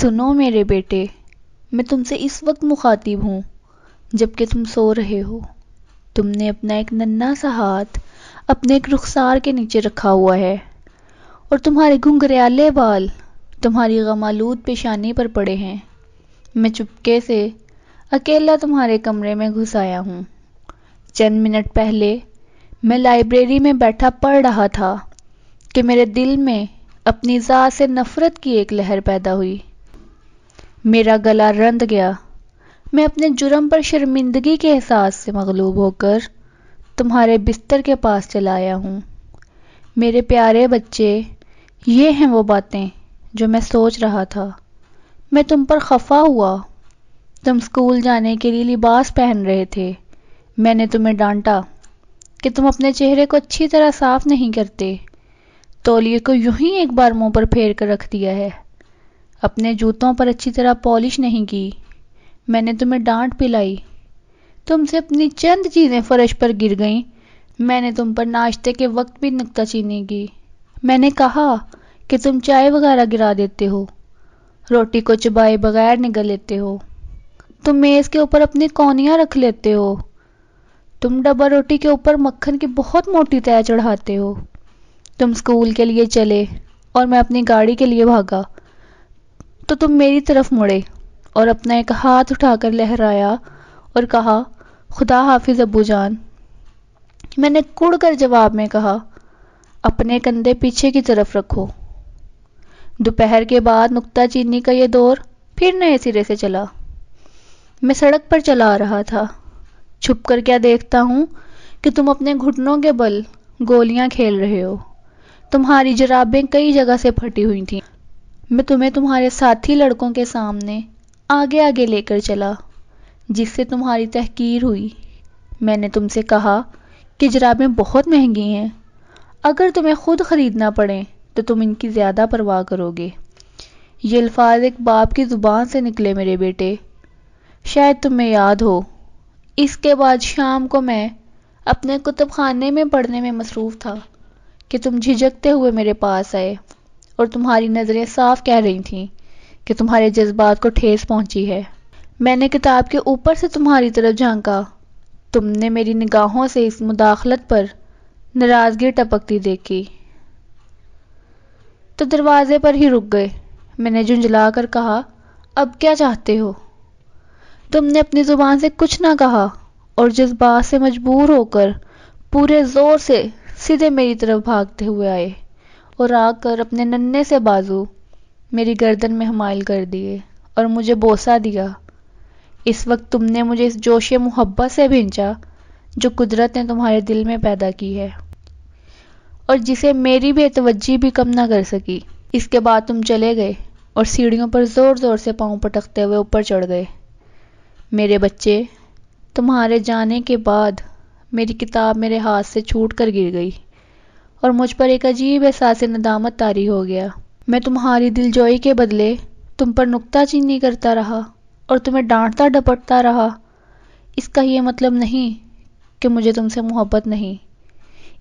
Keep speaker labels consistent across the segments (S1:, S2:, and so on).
S1: سنو میرے بیٹے، میں تم سے اس وقت مخاطب ہوں جبکہ تم سو رہے ہو۔ تم نے اپنا ایک ننھا سا ہاتھ اپنے ایک رخسار کے نیچے رکھا ہوا ہے اور تمہارے گھنگریالے بال تمہاری غم آلود پیشانی پر پڑے ہیں۔ میں چپکے سے اکیلا تمہارے کمرے میں گھس آیا ہوں۔ چند منٹ پہلے میں لائبریری میں بیٹھا پڑھ رہا تھا کہ میرے دل میں اپنی ذات سے نفرت کی ایک لہر پیدا ہوئی۔ میرا گلا رند گیا۔ میں اپنے جرم پر شرمندگی کے احساس سے مغلوب ہو کر تمہارے بستر کے پاس چلا آیا ہوں۔ میرے پیارے بچے، یہ ہیں وہ باتیں جو میں سوچ رہا تھا۔ میں تم پر خفا ہوا۔ تم اسکول جانے کے لیے لباس پہن رہے تھے۔ میں نے تمہیں ڈانٹا کہ تم اپنے چہرے کو اچھی طرح صاف نہیں کرتے، تولیے کو یوں ہی ایک بار منہ پر پھیر کر رکھ دیا ہے، اپنے جوتوں پر اچھی طرح پالش نہیں کی۔ میں نے تمہیں ڈانٹ پلائی، تم سے اپنی چند چیزیں فرش پر گر گئیں۔ میں نے تم پر ناشتے کے وقت بھی نکتہ چینی کی۔ میں نے کہا کہ تم چائے وغیرہ گرا دیتے ہو، روٹی کو چبائے بغیر نگل لیتے ہو، تم میز کے اوپر اپنی کونیاں رکھ لیتے ہو، تم ڈبہ روٹی کے اوپر مکھن کی بہت موٹی تہہ چڑھاتے ہو۔ تم اسکول کے لیے چلے اور میں اپنی گاڑی کے لیے بھاگا تو تم میری طرف مڑے اور اپنا ایک ہاتھ اٹھا کر لہرایا اور کہا، خدا حافظ ابو جان۔ میں نے کڑ کر جواب میں کہا، اپنے کندھے پیچھے کی طرف رکھو۔ دوپہر کے بعد نکتہ چینی کا یہ دور پھر نئے سرے سے چلا۔ میں سڑک پر چلا رہا تھا، چھپ کر کیا دیکھتا ہوں کہ تم اپنے گھٹنوں کے بل گولیاں کھیل رہے ہو۔ تمہاری جرابیں کئی جگہ سے پھٹی ہوئی تھیں۔ میں تمہیں تمہارے ساتھی لڑکوں کے سامنے آگے آگے لے کر چلا، جس سے تمہاری تحقیر ہوئی۔ میں نے تم سے کہا کہ جرابیں بہت مہنگی ہیں، اگر تمہیں خود خریدنا پڑیں تو تم ان کی زیادہ پرواہ کرو گے۔ یہ الفاظ ایک باپ کی زبان سے نکلے میرے بیٹے، شاید تمہیں یاد ہو۔ اس کے بعد شام کو میں اپنے کتب خانے میں پڑھنے میں مصروف تھا کہ تم جھجکتے ہوئے میرے پاس آئے اور تمہاری نظریں صاف کہہ رہی تھیں کہ تمہارے جذبات کو ٹھیس پہنچی ہے۔ میں نے کتاب کے اوپر سے تمہاری طرف جھانکا۔ تم نے میری نگاہوں سے اس مداخلت پر ناراضگی ٹپکتی دیکھی تو دروازے پر ہی رک گئے۔ میں نے جھنجھلا کر کہا، اب کیا چاہتے ہو؟ تم نے اپنی زبان سے کچھ نہ کہا اور جذبات سے مجبور ہو کر پورے زور سے سیدھے میری طرف بھاگتے ہوئے آئے اور آ کر اپنے ننھے سے بازو میری گردن میں حمائل کر دیے اور مجھے بوسہ دیا۔ اس وقت تم نے مجھے اس جوش محبت سے بھینچا جو قدرت نے تمہارے دل میں پیدا کی ہے اور جسے میری بے توجہی بھی کم نہ کر سکی۔ اس کے بعد تم چلے گئے اور سیڑھیوں پر زور زور سے پاؤں پٹکتے ہوئے اوپر چڑھ گئے۔ میرے بچے، تمہارے جانے کے بعد میری کتاب میرے ہاتھ سے چھوٹ کر گر گئی اور مجھ پر ایک عجیب احساس ندامت طاری ہو گیا۔ میں تمہاری دلجوئی کے بدلے تم پر نکتہ چینی کرتا رہا اور تمہیں ڈانٹتا ڈپٹتا رہا۔ اس کا یہ مطلب نہیں کہ مجھے تم سے محبت نہیں،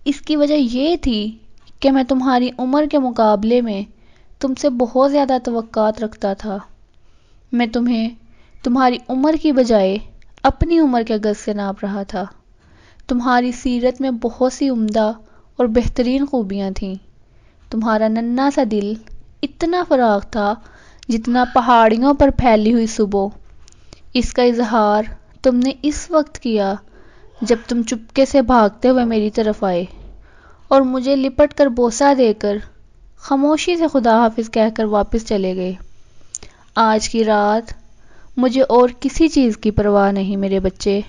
S1: اس کی وجہ یہ تھی کہ میں تمہاری عمر کے مقابلے میں تم سے بہت زیادہ توقعات رکھتا تھا۔ میں تمہیں تمہاری عمر کی بجائے اپنی عمر کے گز سے ناپ رہا تھا۔ تمہاری سیرت میں بہت سی عمدہ اور بہترین خوبیاں تھیں۔ تمہارا ننھا سا دل اتنا فراغ تھا جتنا پہاڑیوں پر پھیلی ہوئی صبح۔ اس کا اظہار تم نے اس وقت کیا جب تم چپکے سے بھاگتے ہوئے میری طرف آئے اور مجھے لپٹ کر بوسہ دے کر خاموشی سے خدا حافظ کہہ کر واپس چلے گئے۔ آج کی رات مجھے اور کسی چیز کی پرواہ نہیں میرے بچے۔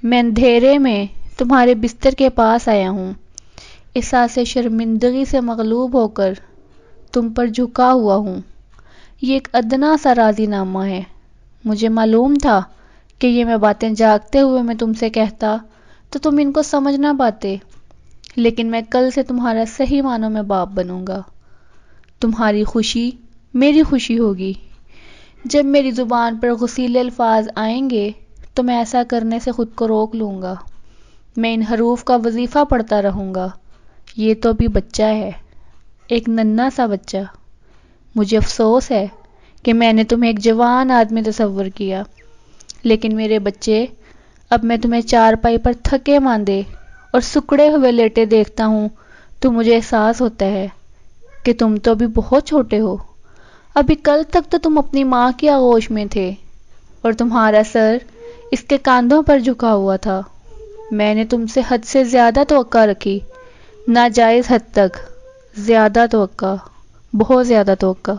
S1: میں اندھیرے میں تمہارے بستر کے پاس آیا ہوں، احساس شرمندگی سے مغلوب ہو کر تم پر جھکا ہوا ہوں۔ یہ ایک ادنا سا راضی نامہ ہے۔ مجھے معلوم تھا کہ یہ میں باتیں جاگتے ہوئے میں تم سے کہتا تو تم ان کو سمجھ نہ پاتے، لیکن میں کل سے تمہارا صحیح معنوں میں باپ بنوں گا۔ تمہاری خوشی میری خوشی ہوگی۔ جب میری زبان پر غسیل الفاظ آئیں گے تو میں ایسا کرنے سے خود کو روک لوں گا۔ میں ان حروف کا وظیفہ پڑھتا رہوں گا۔ یہ تو ابھی بچہ ہے، ایک ننھا سا بچہ۔ مجھے افسوس ہے کہ میں نے تمہیں ایک جوان آدمی تصور کیا، لیکن میرے بچے، اب میں تمہیں چارپائی پر تھکے ماندے اور سکڑے ہوئے لیٹے دیکھتا ہوں تو مجھے احساس ہوتا ہے کہ تم تو ابھی بہت چھوٹے ہو۔ ابھی کل تک تو تم اپنی ماں کی آغوش میں تھے اور تمہارا سر اس کے کاندھوں پر جھکا ہوا تھا۔ میں نے تم سے حد سے زیادہ توقع رکھی، ناجائز حد تک، زیادہ توقع، بہت زیادہ توقع۔